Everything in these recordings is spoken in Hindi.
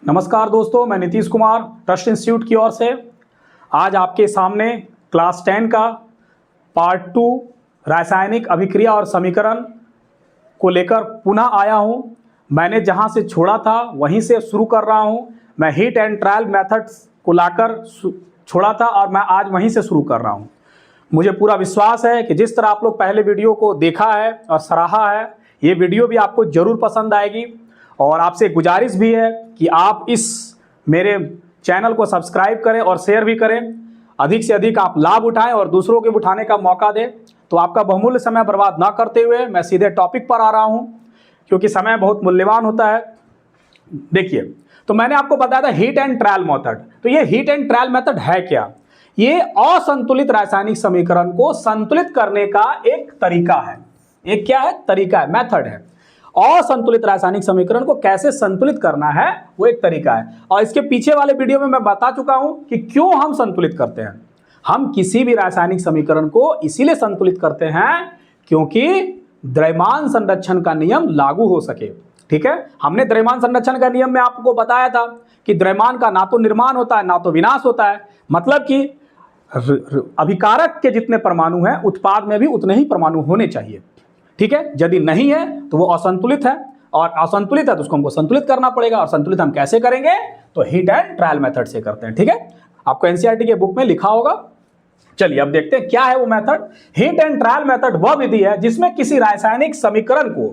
नमस्कार दोस्तों, मैं नीतीश कुमार ट्रस्ट इंस्टीट्यूट की ओर से आज आपके सामने क्लास 10 का पार्ट 2 रासायनिक अभिक्रिया और समीकरण को लेकर पुनः आया हूं। मैंने जहां से छोड़ा था वहीं से शुरू कर रहा हूं। मैं हीट एंड ट्रायल मेथड्स को लाकर छोड़ा था और मैं आज वहीं से शुरू कर रहा हूं। मुझे पूरा विश्वास है कि जिस तरह आप लोग पहले वीडियो को देखा है और सराहा है, ये वीडियो भी आपको ज़रूर पसंद आएगी। और आपसे गुजारिश भी है कि आप इस मेरे चैनल को सब्सक्राइब करें और शेयर भी करें। अधिक से अधिक आप लाभ उठाएं और दूसरों को उठाने का मौका दें। तो आपका बहुमूल्य समय बर्बाद ना करते हुए मैं सीधे टॉपिक पर आ रहा हूं, क्योंकि समय बहुत मूल्यवान होता है। देखिए, तो मैंने आपको बताया था हीट एंड ट्रायल मेथड। तो ये हीट एंड ट्रायल मेथड है क्या? ये असंतुलित रासायनिक समीकरण को संतुलित करने का एक तरीका है। एक क्या है? तरीका है, मेथड है। असंतुलित रासायनिक समीकरण को कैसे संतुलित करना है वो एक तरीका है। और इसके पीछे वाले वीडियो में मैं बता चुका हूं कि क्यों हम संतुलित करते हैं। हम किसी भी रासायनिक समीकरण को इसीलिए संतुलित करते हैं क्योंकि द्रव्यमान संरक्षण का नियम लागू हो सके। ठीक है, हमने द्रव्यमान संरक्षण का नियम में आपको बताया था कि द्रव्यमान का ना तो निर्माण होता है ना तो विनाश होता है। मतलब कि अभिकारक के जितने परमाणु हैं उत्पाद में भी उतने ही परमाणु होने चाहिए। ठीक है, यदि नहीं है तो वो असंतुलित है, और असंतुलित है तो उसको हमको संतुलित करना पड़ेगा। और संतुलित हम कैसे करेंगे? तो हीट एंड ट्रायल मेथड से करते हैं। ठीक है, आपको एनसीईआरटी के बुक में लिखा होगा। चलिए अब देखते हैं क्या है वो method. Heat and trial method वह विधि है जिसमें किसी रासायनिक समीकरण को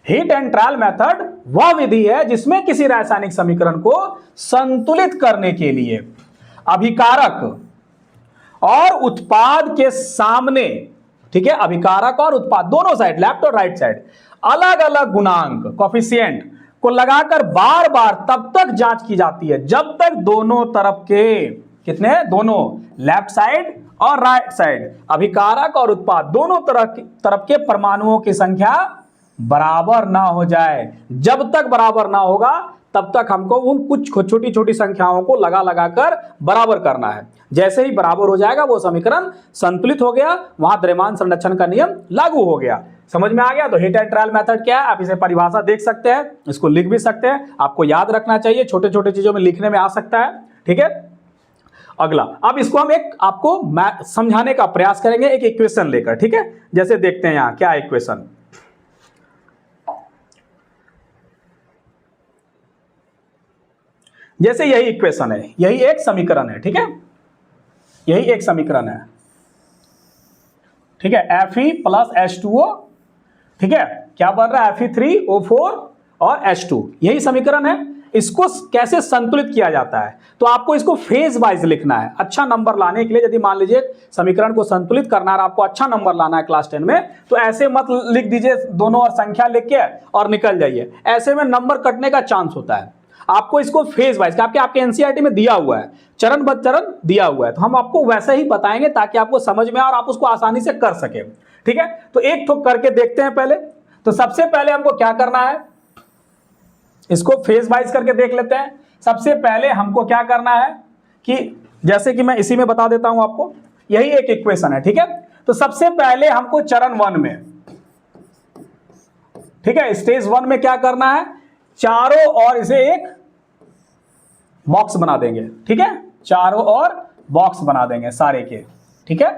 हीट एंड ट्रायल मेथड वह विधि है जिसमें किसी रासायनिक समीकरण को संतुलित करने के लिए अभिकारक और उत्पाद के सामने, ठीक है, अभिकारक और उत्पाद दोनों साइड, लेफ्ट और राइट साइड, अलग अलग गुणांक कोफिशिएंट को लगाकर बार बार तब तक जांच की जाती है जब तक दोनों तरफ के, कितने, दोनों लेफ्ट साइड और राइट साइड, अभिकारक और उत्पाद दोनों तरफ के परमाणुओं की संख्या बराबर ना हो जाए। जब तक बराबर ना होगा तब तक हमको उन कुछ छोटी छोटी संख्याओं को लगा लगाकर बराबर करना है। जैसे ही बराबर हो जाएगा वो समीकरण संतुलित हो गया, वहां द्रव्यमान संरक्षण का नियम लागू हो गया। समझ में आ गया? तो हीट एंड ट्रायल मेथड क्या है? आप इसे परिभाषा देख सकते हैं, इसको लिख भी सकते हैं। आपको याद रखना चाहिए, छोटे छोटे चीजों में लिखने में आ सकता है। ठीक है, अगला, अब इसको हम एक आपको समझाने का प्रयास करेंगे एक इक्वेशन लेकर। ठीक है, जैसे देखते हैं यहां क्या इक्वेशन। जैसे यही इक्वेशन है, यही एक समीकरण है। ठीक है, यही एक समीकरण है। ठीक है, Fe प्लस H2O, ठीक है, क्या बन रहा है? Fe3O4 और H2, यही समीकरण है। इसको कैसे संतुलित किया जाता है? तो आपको इसको फेज वाइज लिखना है अच्छा नंबर लाने के लिए। यदि मान लीजिए समीकरण को संतुलित करना है, आपको अच्छा नंबर लाना है क्लास 10 में, तो ऐसे मत लिख दीजिए दोनों और संख्या लिख के और निकल जाइए। ऐसे में नंबर कटने का चांस होता है। आपको इसको फेज वाइज, आपके एनसीईआरटी में दिया हुआ है, चरण ब चरण दिया हुआ है, तो हम आपको वैसे ही बताएंगे ताकि आपको समझ में आए और आप उसको आसानी से कर सके। ठीक है, तो एक ठोक करके देखते हैं पहले। तो सबसे पहले हमको क्या करना है, इसको फेज वाइज करके देख लेते हैं। सबसे पहले हमको क्या करना है कि जैसे कि मैं इसी में बता देता हूं आपको, यही एक इक्वेशन है। ठीक है, तो सबसे पहले हमको चरण 1 में, ठीक है, स्टेज 1 में क्या करना है, चारों ओर इसे एक बॉक्स बना देंगे। ठीक है, चारों ओर बॉक्स बना देंगे सारे के। ठीक है,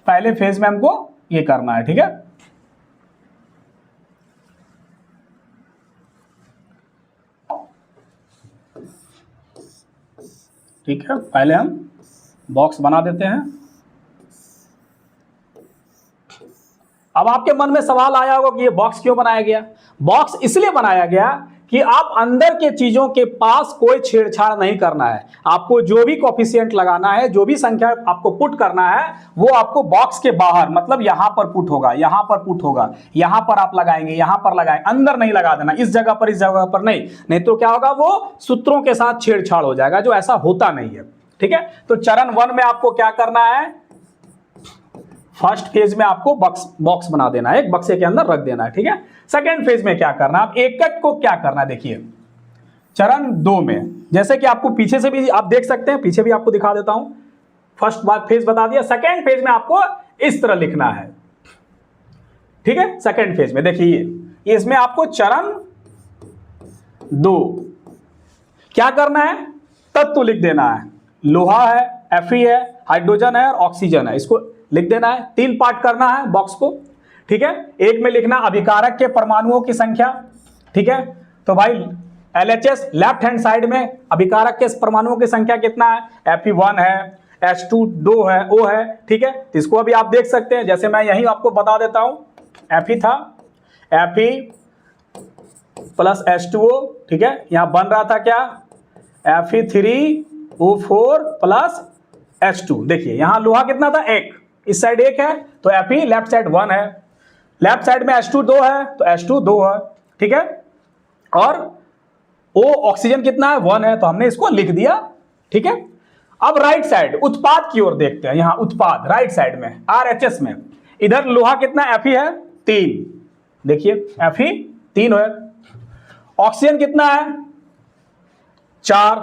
पहले फेज में हमको ये करना है। ठीक है, ठीक है, पहले हम बॉक्स बना देते हैं। अब आपके मन में सवाल आया होगा कि ये बॉक्स क्यों बनाया गया? बॉक्स इसलिए बनाया गया कि आप अंदर के चीजों के पास कोई छेड़छाड़ नहीं करना है। आपको जो भी कोफिशिएंट लगाना है, जो भी संख्या आपको पुट करना है, वो आपको बॉक्स के बाहर, मतलब यहां पर पुट होगा, यहां पर पुट होगा, यहां पर आप लगाएंगे, यहां पर लगाएंगे, अंदर नहीं लगा देना, इस जगह पर, इस जगह पर नहीं तो क्या होगा, वो सूत्रों के साथ छेड़छाड़ हो जाएगा, जो ऐसा होता नहीं है। ठीक है, तो चरण 1 में आपको क्या करना है, फर्स्ट फेज में आपको बॉक्स बना देना है, एक बक्से के अंदर रख देना है। ठीक है, सेकेंड फेज में क्या करना है, आप एक एक को क्या करना है, देखिए चरण 2 में, जैसे कि आपको पीछे से भी आप देख सकते हैं, पीछे भी आपको दिखा देता हूं। फर्स्ट फेज बता दिया, सेकेंड फेज में आपको इस तरह लिखना है। ठीक है, सेकेंड फेज में देखिए इसमें आपको चरण 2 क्या करना है, तत्व लिख देना है। लोहा है, Fe है, हाइड्रोजन है और ऑक्सीजन है, इसको लिख देना है। 3 पार्ट करना है बॉक्स को, ठीक है। एक में लिखना अभिकारक के परमाणुओं की संख्या, ठीक है। तो भाई LHS लेफ्ट हैंड साइड में अभिकारक के परमाणुओं की संख्या कितना है, Fe1 है, H2 2 है, O है, ठीक है। तो इसको अभी आप देख सकते हैं, जैसे मैं यही आपको बता देता हूं, Fe था, Fe प्लस H2O, ठीक है। यहां बन रहा था क्या, Fe3O4 प्लस H2। देखिए यहां लोहा कितना था, 1, इस साइड 1 है तो Fe लेफ्ट साइड 1 है, लेफ्ट साइड में H2 2 है तो H2 2 है, ठीक है। और O ऑक्सीजन कितना है, 1 है, तो हमने इसको लिख दिया, ठीक है। अब राइट साइड उत्पाद की ओर देखते हैं। यहां उत्पाद राइट साइड में RHS में, इधर लोहा कितना Fe है, 3, देखिए Fe 3 है। ऑक्सीजन कितना है, 4,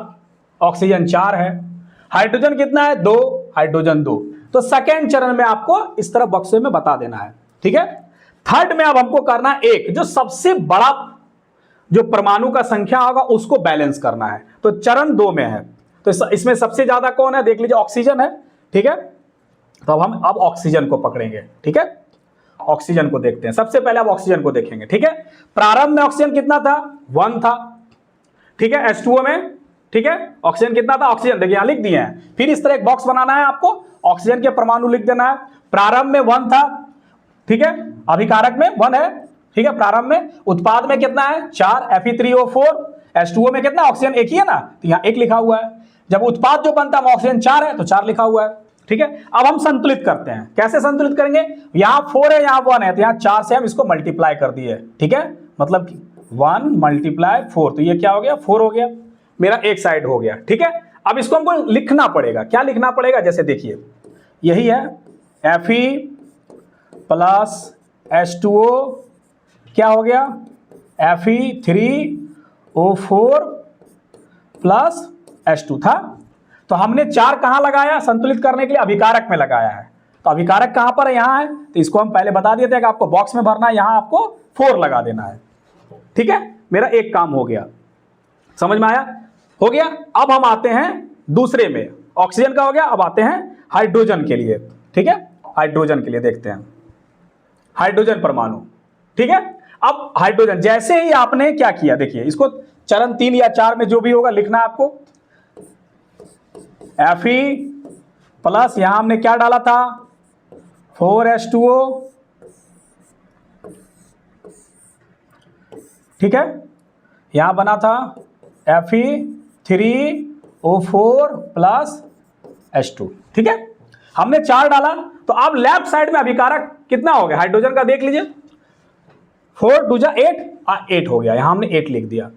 ऑक्सीजन 4 है। हाइड्रोजन कितना है, 2, हाइड्रोजन 2। तो सेकेंड चरण में आपको इस तरह बक्से में बता देना है, ठीक है। थर्ड में अब हमको करना है एक जो सबसे बड़ा जो परमाणु का संख्या होगा उसको बैलेंस करना है। तो चरण 2 में है, तो इसमें सबसे ज्यादा कौन है, देख लीजिए ऑक्सीजन है, ठीक है। तो अब हम ऑक्सीजन को पकड़ेंगे, ठीक है। ऑक्सीजन को देखते हैं, सबसे पहले अब ऑक्सीजन को देखेंगे, ठीक है। प्रारंभ में ऑक्सीजन कितना था, 1 था, ठीक है। H2O में, ठीक है, ऑक्सीजन कितना था, ऑक्सीजन देखिए यहां लिख दिए हैं। फिर इस तरह एक बॉक्स बनाना है आपको, ऑक्सीजन के परमाणु लिख देना है। प्रारंभ में 1 था, ठीक है, अभिकारक में 1 है, ठीक है। प्रारंभ में, उत्पाद में कितना है, 4, Fe3O4, H2O में कितना, ऑक्सीजन 1 ही है ना, तो यहां 1 लिखा हुआ है। जब उत्पाद जो बनता है ऑक्सीजन 4 है तो 4 लिखा हुआ है, ठीक है। अब हम संतुलित करते हैं, कैसे संतुलित करेंगे, यहां 4 है, यहां 1 है, तो यहां 4 से हम इसको मल्टीप्लाई कर दिए, ठीक है। मतलब 1 मल्टीप्लाई 4, तो ये क्या हो गया, 4 हो गया, मेरा एक साइड हो गया, ठीक है। अब इसको हमको लिखना पड़ेगा, क्या लिखना पड़ेगा, जैसे देखिए यही है Fe प्लस H2O क्या हो गया, Fe3O4 प्लस H2 था। तो हमने 4 कहां लगाया, संतुलित करने के लिए अभिकारक में लगाया है। तो अभिकारक कहां पर है, यहां है, तो इसको हम पहले बता देते हैं कि आपको बॉक्स में भरना है, यहां आपको 4 लगा देना है, ठीक है। मेरा एक काम हो गया, समझ में आया, हो गया। अब हम आते हैं दूसरे में, ऑक्सीजन का हो गया, अब आते हैं हाइड्रोजन के लिए, ठीक है। हाइड्रोजन के लिए देखते हैं, हाइड्रोजन परमाणु, ठीक है। अब हाइड्रोजन जैसे ही आपने क्या किया, देखिए इसको चरण 3 या 4 में जो भी होगा लिखना है आपको। Fe प्लस यहां हमने क्या डाला था, 4H2O, ठीक है। यहां बना था Fe3O4 प्लस H2, ठीक है। हमने 4 डाला, तो अब लेफ्ट साइड में अभिकारक कितना हो गया हाइड्रोजन का, देख लीजिए 4 2 जा 8, 8 हो गया, यहां हमने 8 लिख दिया,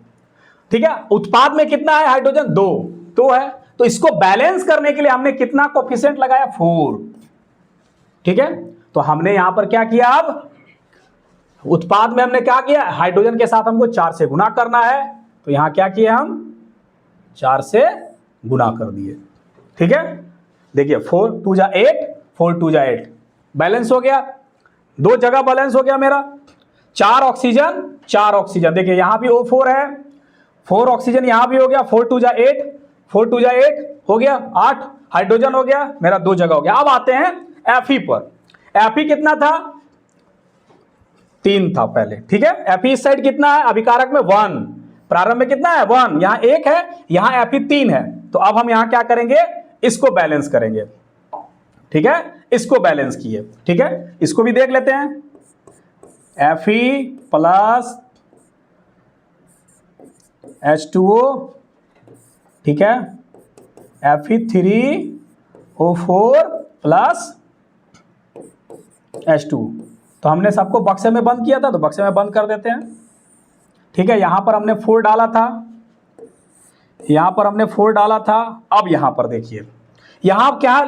ठीक है। उत्पाद में कितना है हाइड्रोजन, 2 है, तो इसको बैलेंस करने के लिए हमने कितना कोफिशिएंट लगाया, 4, ठीक है। तो हमने यहां पर क्या किया, अब उत्पाद में हमने क्या किया, हाइड्रोजन के साथ हमको 4 से गुना करना है, तो यहां क्या किए हम, 4 से गुना कर दिए, ठीक है। देखिए 4 2 जा 8, 4 2 जा 8, बैलेंस हो गया, 2 जगह बैलेंस हो गया मेरा। 4 ऑक्सीजन, 4 ऑक्सीजन, देखिए यहां भी O4 है, 4 ऑक्सीजन यहां भी हो गया, 4 2 जा 8, 4 2 जा 8 हो गया, 8 हाइड्रोजन हो गया, मेरा 2 जगह हो गया। अब आते हैं Fe पर, Fe कितना था, 3 था पहले, ठीक है। Fe इस साइड कितना है, अभिकारक में 1, प्रारंभ में कितना है, 1, यहां 1 है, यहां Fe 3 है, तो अब हम यहां क्या करेंगे, इसको बैलेंस करेंगे, ठीक है। इसको बैलेंस किए, ठीक है। इसको भी देख लेते हैं, Fe प्लस H2O, ठीक है, Fe3O4 प्लस H2। तो हमने सबको बक्से में बंद किया था, तो बक्से में बंद कर देते हैं, ठीक है। यहां पर हमने 4 डाला था, यहां पर हमने 4 डाला था। अब यहां पर देखिए, यहां क्या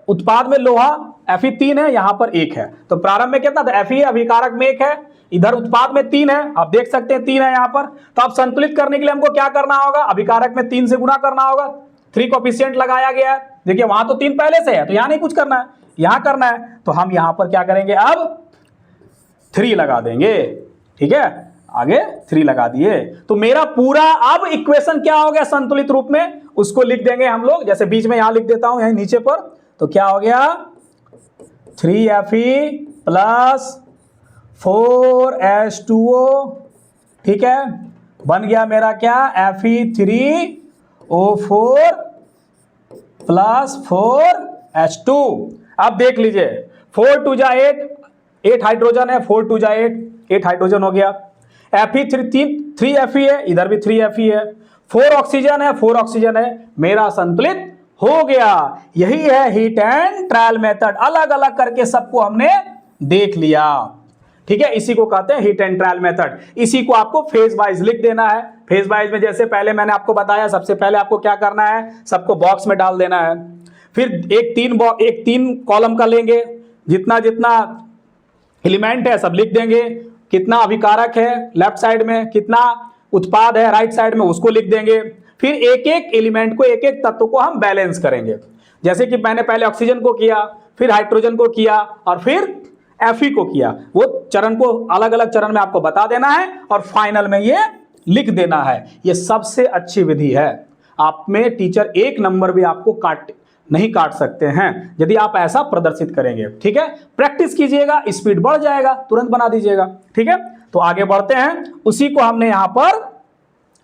उत्पाद में लोहा Fe 3 है, यहां पर 1 है, तो प्रारंभ में कितना था, Fe अभिकारक में 1 है, इधर उत्पाद में 3 है, आप देख सकते हैं 3 है यहां पर। तो अब संतुलित करने के लिए हमको क्या करना होगा, अभिकारक में 3 से गुना करना होगा, 3 कोफिशिएंट लगाया गया है, देखिए वहां तो 3 पहले से है, तो यहां नहीं कुछ करना है, यहां करना है। तो हम यहां पर क्या करेंगे, अब 3 लगा देंगे, ठीक है। आगे 3 लगा दिए। तो मेरा पूरा अब इक्वेशन क्या हो गया संतुलित रूप में, उसको लिख देंगे हम लोग, जैसे बीच में यहां लिख देता हूं, यहीं नीचे पर। तो क्या हो गया 3Fe प्लस 4H2O, ठीक है, बन गया मेरा क्या Fe3O4 प्लस 4H2। अब देख लीजिए 4 2 जा 8, 8 हाइड्रोजन है, 4 2 जा 8, 8 हाइड्रोजन हो गया। Fe3 है, इधर भी 3Fe है, 4 ऑक्सीजन है, 4 ऑक्सीजन है, मेरा संतुलित हो गया। यही है हीट एंड ट्रायल मेथड, अलग अलग करके सबको हमने देख लिया, ठीक है। इसी को कहते हैं हीट एंड ट्रायल मेथड। इसी को आपको फेज वाइज लिख देना है। फेज वाइज में जैसे पहले मैंने आपको बताया, सबसे पहले आपको क्या करना है, सबको बॉक्स में डाल देना है। फिर एक 3 कॉलम का लेंगे, जितना जितना एलिमेंट है सब लिख देंगे, कितना अभिकारक है लेफ्ट साइड में, कितना उत्पाद है राइट साइड में, उसको लिख देंगे। फिर एक एक एलिमेंट को, एक एक तत्व को हम बैलेंस करेंगे। जैसे कि मैंने पहले ऑक्सीजन को किया, फिर हाइड्रोजन को किया और फिर Fe को किया। वो चरण को अलग अलग चरण में आपको बता देना है और फाइनल में ये लिख देना है। ये सबसे अच्छी विधि है। आप में टीचर 1 नंबर भी आपको नहीं काट सकते हैं यदि आप ऐसा प्रदर्शित करेंगे, ठीक है। प्रैक्टिस कीजिएगा, स्पीड बढ़ जाएगा, तुरंत बना दीजिएगा, ठीक है। तो आगे बढ़ते हैं, उसी को हमने यहां पर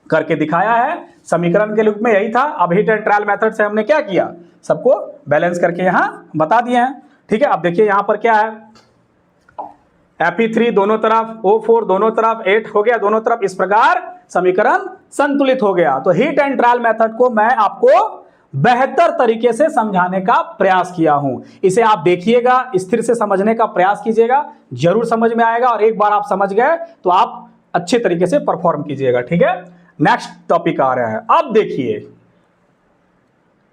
करके दिखाया है। समीकरण के रूप में यही था। अब हीट एंड ट्रायल मेथड से हमने क्या किया, सबको बैलेंस करके यहां बता दिए हैं, ठीक है। अब देखिए यहां पर क्या है, Fe3 दोनों तरफ, O4 दोनों तरफ, 8 हो गया दोनों तरफ, इस प्रकार समीकरण संतुलित हो गया। तो हीट एंड ट्रायल मेथड को मैं आपको बेहतर तरीके से समझाने का प्रयास किया हूं। इसे आप देखिएगा, स्थिर से समझने का प्रयास कीजिएगा, जरूर समझ में आएगा। और एक बार आप समझ गए तो आप अच्छे तरीके से परफॉर्म कीजिएगा, ठीक है। नेक्स्ट टॉपिक आ रहा है, अब देखिए,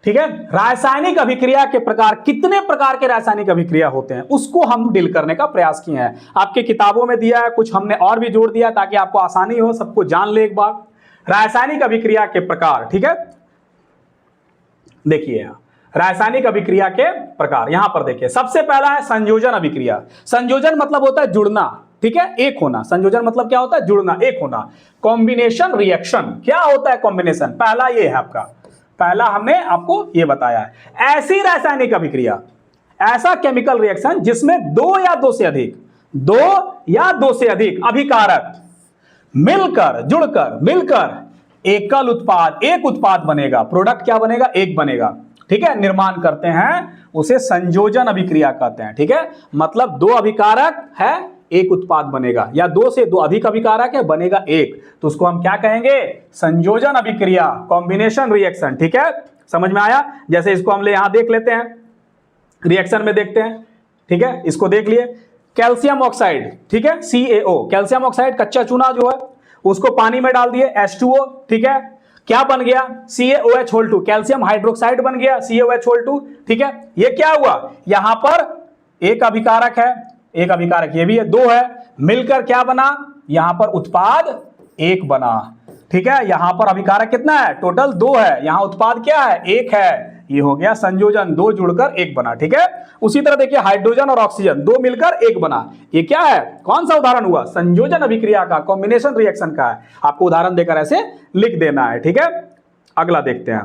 ठीक है। रासायनिक अभिक्रिया के प्रकार, कितने प्रकार के रासायनिक अभिक्रिया होते हैं उसको हम डील करने का प्रयास किए हैं। आपके किताबों में दिया है, कुछ हमने और भी जोड़ दिया ताकि आपको आसानी हो, सबको जान ले एक बार। रासायनिक अभिक्रिया के प्रकार, ठीक है। देखिए रासायनिक अभिक्रिया के प्रकार, यहां पर देखिए सबसे पहला है संयोजन अभिक्रिया। संयोजन मतलब होता है जुड़ना, ठीक है, एक होना। संयोजन मतलब क्या होता है, जुड़ना, एक होना। कॉम्बिनेशन रिएक्शन, क्या होता है कॉम्बिनेशन, पहला ये है आपका, पहला हमने आपको ये बताया है। ऐसी रासायनिक अभिक्रिया, ऐसा केमिकल रिएक्शन जिसमें दो या दो से अधिक अभिकारक मिलकर, जुड़कर, मिलकर एकल उत्पाद, एक उत्पाद बनेगा, प्रोडक्ट क्या बनेगा, एक बनेगा, ठीक है, निर्माण करते हैं, उसे संयोजन अभिक्रिया कहते हैं, ठीक है। मतलब दो अभिकारक है, एक उत्पाद बनेगा, या दो से दो अधिक अभिकारक है, बनेगा एक, तो उसको हम क्या कहेंगे, संयोजन अभिक्रिया, कॉम्बिनेशन रिएक्शन, ठीक है। समझ में आया। जैसे इसको हम यहां देख लेते हैं, रिएक्शन में देखते हैं, ठीक है। इसको देख लिए, कैल्शियम ऑक्साइड, ठीक है, CaO, कैल्शियम ऑक्साइड कच्चा चूना जो है उसको पानी में डाल दिए, H2O, ठीक है, क्या बन गया, CaOH2, कैल्शियम हाइड्रोक्साइड बन गया, CaOH2, ठीक है। ये क्या हुआ, यहां पर एक अभिकारक है, एक अभिकारक ये भी है, दो है, मिलकर क्या बना, यहां पर उत्पाद एक बना, ठीक है। यहां पर अभिकारक कितना है, टोटल दो है, यहां उत्पाद क्या है, एक है, ये हो गया संयोजन, दो जुड़कर एक बना, ठीक है। उसी तरह देखिए हाइड्रोजन और ऑक्सीजन दो मिलकर एक बना, ये क्या है, कौन सा उदाहरण हुआ, संयोजन अभिक्रिया का, कॉम्बिनेशन रिएक्शन का है। आपको उदाहरण देकर ऐसे लिख देना है, ठीक है। अगला देखते हैं,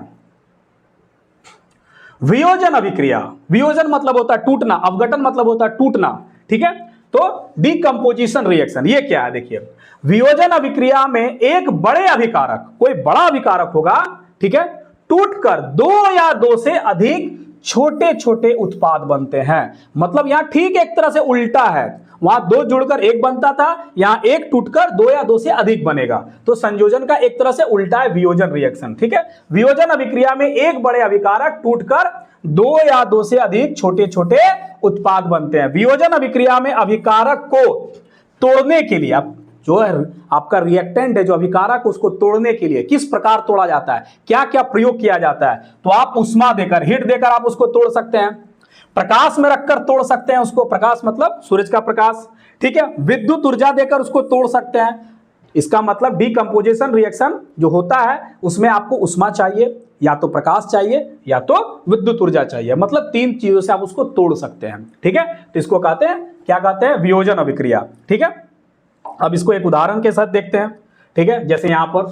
वियोजन अभिक्रिया। वियोजन मतलब होता है टूटना, अवघटन मतलब होता है टूटना, ठीक है। तो डीकंपोजिशन रिएक्शन, ये क्या है, देखिए वियोजन अभिक्रिया में एक बड़े अभिकारक, कोई बड़ा अभिकारक होगा, ठीक है, टूटकर दो या दो से अधिक छोटे छोटे उत्पाद बनते हैं। मतलब यहां ठीक एक तरह से उल्टा है, वहां दो जुड़कर एक बनता था, यहां एक टूटकर दो या दो से अधिक बनेगा। तो संयोजन का एक तरह से उल्टा है वियोजन रिएक्शन, ठीक है। वियोजन अभिक्रिया में एक बड़े अभिकारक टूटकर दो या दो से अधिक छोटे छोटे उत्पाद बनते हैं। वियोजन अभिक्रिया में अभिकारक को तोड़ने के लिए, अब जो है आपका रिएक्टेंट है, जो अभिकारक, उसको तोड़ने के लिए किस प्रकार तोड़ा जाता है, क्या क्या प्रयोग किया जाता है, तो आप उष्मा देकर, हीट देकर आप उसको तोड़ सकते हैं, प्रकाश में रखकर तोड़ सकते हैं उसको, प्रकाश मतलब सूरज का प्रकाश, ठीक है, विद्युत ऊर्जा देकर उसको तोड़ सकते हैं। इसका मतलब डीकंपोजिशन रिएक्शन जो होता है उसमें आपको उष्मा चाहिए, या तो प्रकाश चाहिए, या तो विद्युत ऊर्जा चाहिए, मतलब तीन चीजों से आप उसको तोड़ सकते हैं, ठीक है। तो इसको कहते हैं, क्या कहते हैं, वियोजन अभिक्रिया, ठीक है। अब इसको एक उदाहरण के साथ देखते हैं, ठीक है। जैसे यहां पर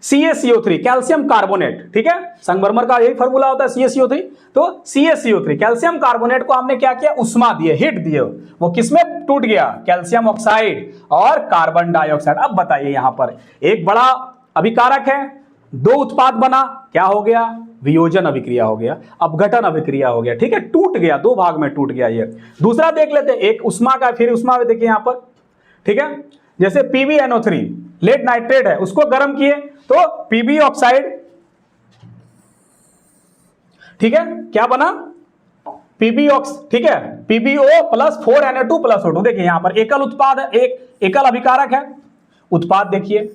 CaCO3 कैल्शियम कार्बोनेट, ठीक है, संगमरमर का यही फार्मूला होता है CaCO3। तो CaCO3 कैल्शियम कार्बोनेट को हमने क्या किया, उष्मा दिए, हीट दिए, वो किसमें टूट गया, कैल्शियम ऑक्साइड और कार्बन डाइऑक्साइड। अब बताइए यहां पर एक बड़ा अभिकारक है, दो उत्पाद बना, क्या हो गया, वियोजन अभिक्रिया हो गया, अपघटन अभिक्रिया हो गया, ठीक है, टूट गया, दो भाग में टूट गया। ये दूसरा देख लेते हैं, एक उष्मा का, फिर उष्मा में देखिए यहां पर, ठीक है, जैसे PbNO3 लेड नाइट्रेट है, उसको गर्म किए तो Pb ऑक्साइड, ठीक है, क्या बना, Pb ऑक्स, ठीक है, PbO plus 4Na2 plus O2। देखिए यहां पर एकल उत्पाद है, एक एकल अभिकारक है, उत्पाद देखिए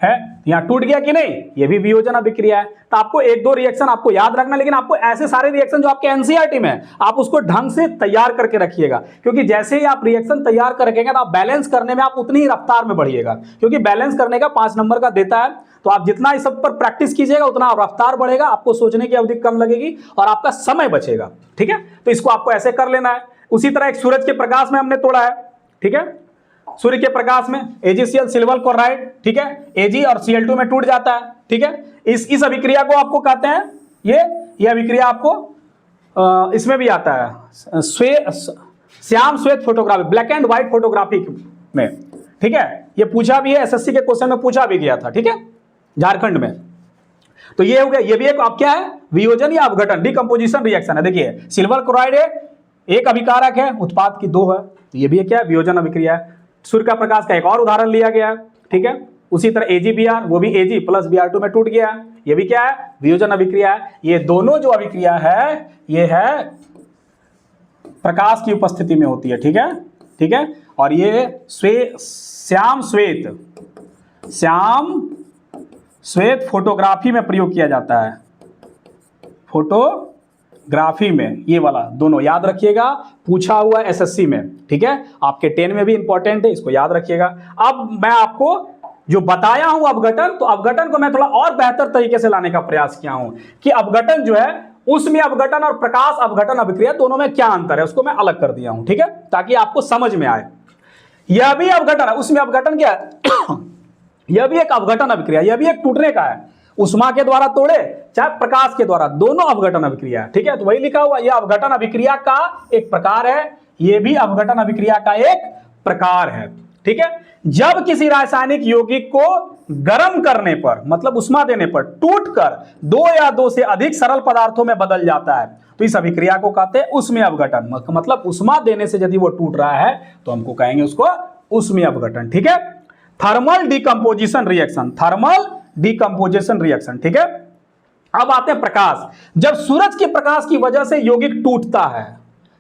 है, यहां टूट गया कि नहीं, ये भी वियोजन अभिक्रिया है। तो आपको एक दो रिएक्शन आपको याद रखना, लेकिन आपको ऐसे सारे रिएक्शन जो आपके एनसीईआरटी में है आप उसको ढंग से तैयार करके रखिएगा, क्योंकि जैसे ही आप रिएक्शन तैयार कर रखेंगे तो आप बैलेंस करने में आप उतनी ही रफ्तार में बढ़िएगा, क्योंकि बैलेंस करने का 5 नंबर का देता है। तो आप जितना इस सब पर प्रैक्टिस कीजिएगा उतना रफ्तार बढ़ेगा, आपको सोचने की अवधि कम लगेगी और आपका समय बचेगा, ठीक है। तो इसको आपको ऐसे कर लेना है। उसी तरह एक सूरज के प्रकाश में हमने तोड़ा है, ठीक है, सूर्य के प्रकाश में AgCl सिल्वर क्लोराइड, ठीक है, Ag और Cl2 में टूट जाता है, ठीक है। इस अभिक्रिया को आपको कहते हैं, ये अभिक्रिया आपको इसमें भी आता है, श्याम श्वेत photography, black and white photography में, ठीक है, ये पूछा भी है, SSC के क्वेश्चन में पूछा भी गया था, ठीक है, झारखंड में। तो ये हो गया, ये भी एक आप क्या है, वियोजन या अपघटन, डिकम्पोजिशन रिएक्शन है। देखिए सिल्वर क्लोराइड है, एक अभिकारक है, उत्पाद की दो है, ये भी क्या है, वियोजन अभिक्रिया है। सूर्य का प्रकाश का एक और उदाहरण लिया गया है, ठीक है। उसी तरह AgBr, वो भी Ag प्लस Br2 में टूट गया, ये भी क्या है, वियोजन अभिक्रिया है। ये दोनों जो अभिक्रिया है ये है प्रकाश की उपस्थिति में होती है, ठीक है, ठीक है। और ये श्याम श्वेत फोटोग्राफी में प्रयोग किया जाता है, फोटोग्राफी में, ये वाला दोनों याद रखिएगा, पूछा हुआ SSC में, ठीक है, आपके 10 में भी इंपॉर्टेंट है, इसको याद रखिएगा। अब मैं आपको जो बताया हूं अपघटन, तो अपघटन को मैं थोड़ा और बेहतर तरीके से लाने का प्रयास किया हूं कि अपघटन जो है उसमें अपघटन और प्रकाश अपघटन अभिक्रिया दोनों में क्या अंतर है, उसको मैं अलग कर दिया हूं, ठीक है, ताकि आपको समझ में आए। यह भी अपघटन है, उसमें अपघटन क्या है यह भी एक अपघटन अभिक्रिया, यह भी एक टूटने का है, उष्मा के द्वारा तोड़े चाहे प्रकाश के द्वारा, दोनों अपघटन अभिक्रिया है, ठीक है। तो वही लिखा हुआ, यह अपघटन अभिक्रिया का एक प्रकार है, यह भी अपघटन अभिक्रिया का एक प्रकार है, ठीक है। जब किसी रासायनिक यौगिक को गर्म करने पर, मतलब उष्मा देने पर, टूटकर दो या दो से अधिक सरल पदार्थों में बदल जाता है, तो इस अभिक्रिया को कहते हैं उष्मीय अपघटन। मतलब उष्मा देने से यदि वो टूट रहा है तो हमको कहेंगे उसको उष्मीय अपघटन, ठीक है। Thermal decomposition reaction, thermal decomposition reaction, ठीक है। अब आते हैं प्रकाश। जब सूरज के प्रकाश की वजह से यौगिक टूटता है,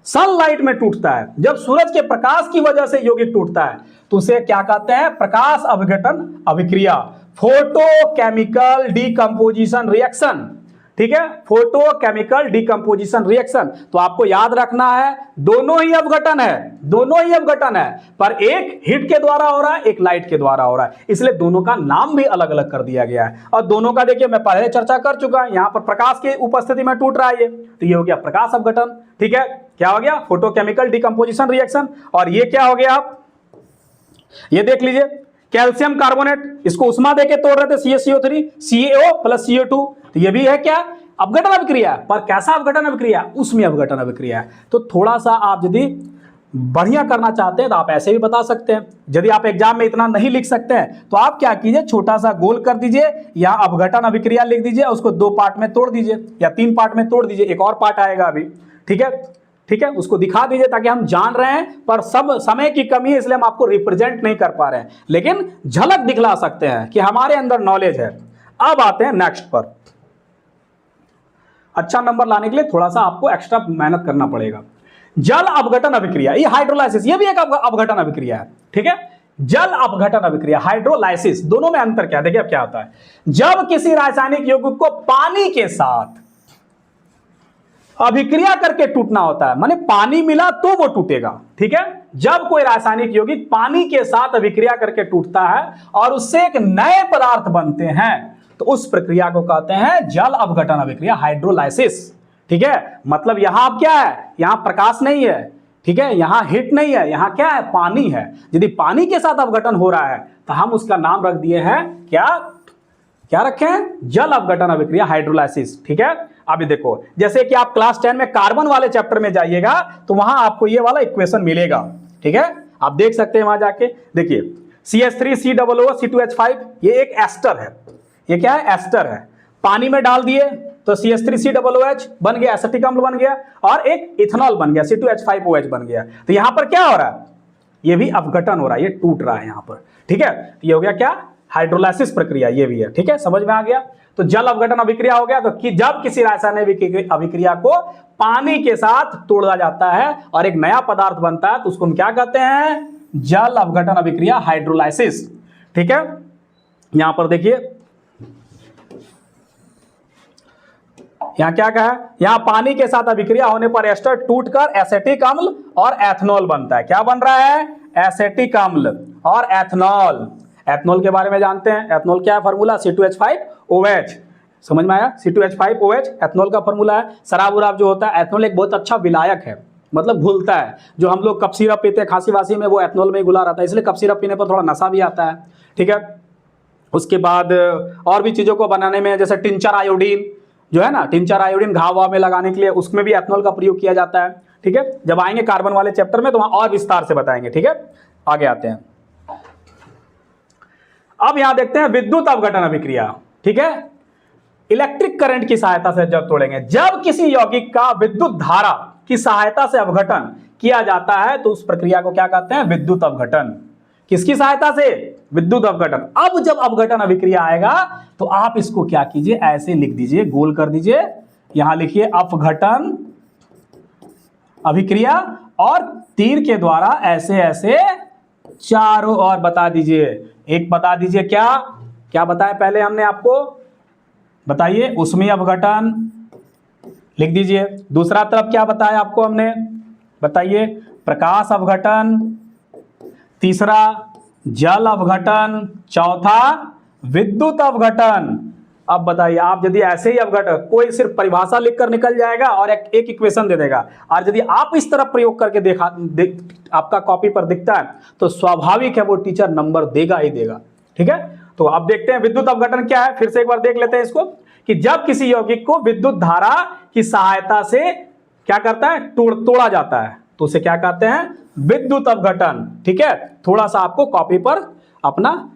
सनलाइट में टूटता है, जब सूरज के प्रकाश की वजह से यौगिक टूटता है तो उसे क्या कहते हैं, प्रकाश अपघटन अभिक्रिया, फोटोकेमिकल डिकम्पोजिशन रिएक्शन, ठीक है, फोटोकेमिकल डिकम्पोजिशन रिएक्शन। तो आपको याद रखना है दोनों ही अपघटन है, दोनों ही अपघटन है, पर एक हीट के द्वारा हो रहा है, एक लाइट के द्वारा हो रहा है, इसलिए दोनों का नाम भी अलग अलग कर दिया गया है। और दोनों का देखिए मैं पहले चर्चा कर चुका हूं, यहां पर प्रकाश की उपस्थिति में टूट रहा है ये, तो ये हो गया प्रकाश अपघटन, ठीक है। क्या हो गया, फोटोकेमिकल डिकम्पोजिशन रिएक्शन। और ये क्या हो गया, आप ये देख लीजिए, कैल्शियम कार्बोनेट, इसको उष्मा देके तोड़ रहे थे, CaCO3 CaO प्लस CO2, तो ये भी है क्या, अपघटन अभिक्रिया, पर कैसा अपघटन अभिक्रिया, उसमें अपघटन अभिक्रिया है। तो थोड़ा सा आप यदि बढ़िया करना चाहते हैं तो आप ऐसे भी बता सकते हैं। यदि आप एग्जाम में इतना नहीं लिख सकते हैं तो आप क्या कीजिए, छोटा सा गोल कर दीजिए, या अपघटन अभिक्रिया लिख दीजिए, उसको 2 पार्ट में तोड़ दीजिए या 3 पार्ट में तोड़ दीजिए, एक और पार्ट आएगा अभी, ठीक है, ठीक है, उसको दिखा दीजिए ताकि हम जान रहे हैं, पर सब समय की कमी है इसलिए हम आपको रिप्रेजेंट नहीं कर पा रहे हैं, लेकिन झलक दिखला सकते हैं कि हमारे अंदर नॉलेज है। अब आते हैं नेक्स्ट पर। अच्छा नंबर लाने के लिए थोड़ा सा आपको एक्स्ट्रा मेहनत करना पड़ेगा। जल अपघटन अभिक्रिया, ये हाइड्रोलाइसिस, ये भी एक अपघटन अभिक्रिया है, ठीक है। जल अपघटन अभिक्रिया, हाइड्रोलाइसिस, दोनों में अंतर क्या है, देखिए अब क्या होता है, जब किसी रासायनिक यौगिक को पानी के साथ अभिक्रिया करके टूटना होता है, माने पानी मिला तो वो टूटेगा, ठीक है। जब कोई रासायनिक यौगिक पानी के साथ अभिक्रिया करके टूटता है और उससे एक नए पदार्थ बनते हैं तो उस प्रक्रिया को कहते हैं जल अपघटन अभिक्रिया, हाइड्रोलाइसिस, ठीक है। मतलब यहां अब क्या है, यहां प्रकाश नहीं है, ठीक है, यहां हीट नहीं है, यहां क्या है, पानी है। यदि पानी के साथ अपघटन हो रहा है तो हम उसका नाम रख दिए हैं क्या, क्या रखे हैं, जल अपघटन अभिक्रिया, हाइड्रोलाइसिस। ठीक है, अभी देखो जैसे कि आप क्लास 10 में कार्बन वाले चैप्टर में जाइएगा तो वहां आपको ये वाला इक्वेशन मिलेगा। ठीक है, आप देख सकते हैं वहां जाके, देखिए CH3COO C2H5, ये एक एस्टर है, ये क्या है, एस्टर है। पानी में डाल दिए तो CH3COOH बन गया, एसिटिक अम्ल बन गया, और एक इथेनॉल बन गया, C2H5OH बन गया। तो यहां पर क्या हो रहा है, ये भी अपघटन हो रहा है, ये टूट रहा है यहां पर। ठीक है, ये हो गया क्या, हाइड्रोलाइसिस प्रक्रिया, ये भी है। ठीक है, समझ में आ गया। तो जल अपघटन अभिक्रिया हो गया, तो कि जब किसी रासायनिक अभिक्रिया को पानी के साथ तोड़ा जाता है और एक नया पदार्थ बनता है तो उसको हम क्या कहते हैं, जल अपघटन अभिक्रिया, हाइड्रोलाइसिस। ठीक है, यहां पर देखिए, यहां क्या कहा है, यहां पानी के साथ अभिक्रिया होने पर एस्टर टूटकर एसिटिक अम्ल और एथनॉल बनता है। क्या बन रहा है, एसिटिक अम्ल और एथनॉल। एथनॉल के बारे में जानते हैं, एथनॉल क्या है, फार्मूला C2H5OH, समझ में आया, C2H5OH एथनॉल का फार्मूला है। शराब उराब जो होता है, एथनॉल एक बहुत अच्छा विलायक है, मतलब घुलता है। जो हम लोग कप सिरप पीते हैं खांसी वासी में, वो एथनॉल में ही घुला रहता है, इसलिए कप सिरप पीने पर थोड़ा नशा भी आता है। ठीक है, उसके बाद और भी चीज़ों को बनाने में, जैसे टिंचर आयोडीन जो है ना, टिंचर आयोडीन घाव वाव में लगाने के लिए, उसमें भी एथनॉल का प्रयोग किया जाता है। ठीक है, जब आएंगे कार्बन वाले चैप्टर में तो वहां और विस्तार से बताएंगे। ठीक है, आगे आते हैं। अब यहां देखते हैं विद्युत अपघटन अभिक्रिया। ठीक है, इलेक्ट्रिक करंट की सहायता से जब तोड़ेंगे, जब किसी यौगिक का विद्युत धारा की सहायता से अपघटन किया जाता है तो उस प्रक्रिया को क्या कहते हैं, विद्युत अपघटन। किसकी सहायता से, विद्युत अपघटन। अब जब अपघटन अभिक्रिया आएगा तो आप इसको क्या कीजिए, ऐसे लिख दीजिए, गोल कर दीजिए, यहां लिखिए अपघटन अभिक्रिया, और तीर के द्वारा ऐसे ऐसे चारों ओर बता दीजिए। एक बता दीजिए, क्या क्या बताया पहले हमने आपको, बताइए, उष्मीय अपघटन लिख दीजिए। दूसरा तरफ क्या बताया आपको हमने, बताइए, प्रकाश अपघटन। तीसरा जल अपघटन। चौथा विद्युत अपघटन। अब बताइए, आप यदि ऐसे ही अपघटन, कोई सिर्फ परिभाषा लिखकर निकल जाएगा और एक इक्वेशन दे देगा, और यदि आप इस तरह प्रयोग करके आपका कॉपी पर दिखता है तो स्वाभाविक है वो टीचर नंबर देगा ही देगा। ठीक है, तो अब देखते हैं विद्युत अपघटन क्या है, फिर से एक बार देख लेते हैं इसको, कि जब किसी यौगिक को विद्युत धारा की सहायता से क्या करता है, तोड़ा जाता है तो उसे क्या कहते हैं, विद्युत अपघटन। ठीक है, थोड़ा सा आपको कॉपी पर अपना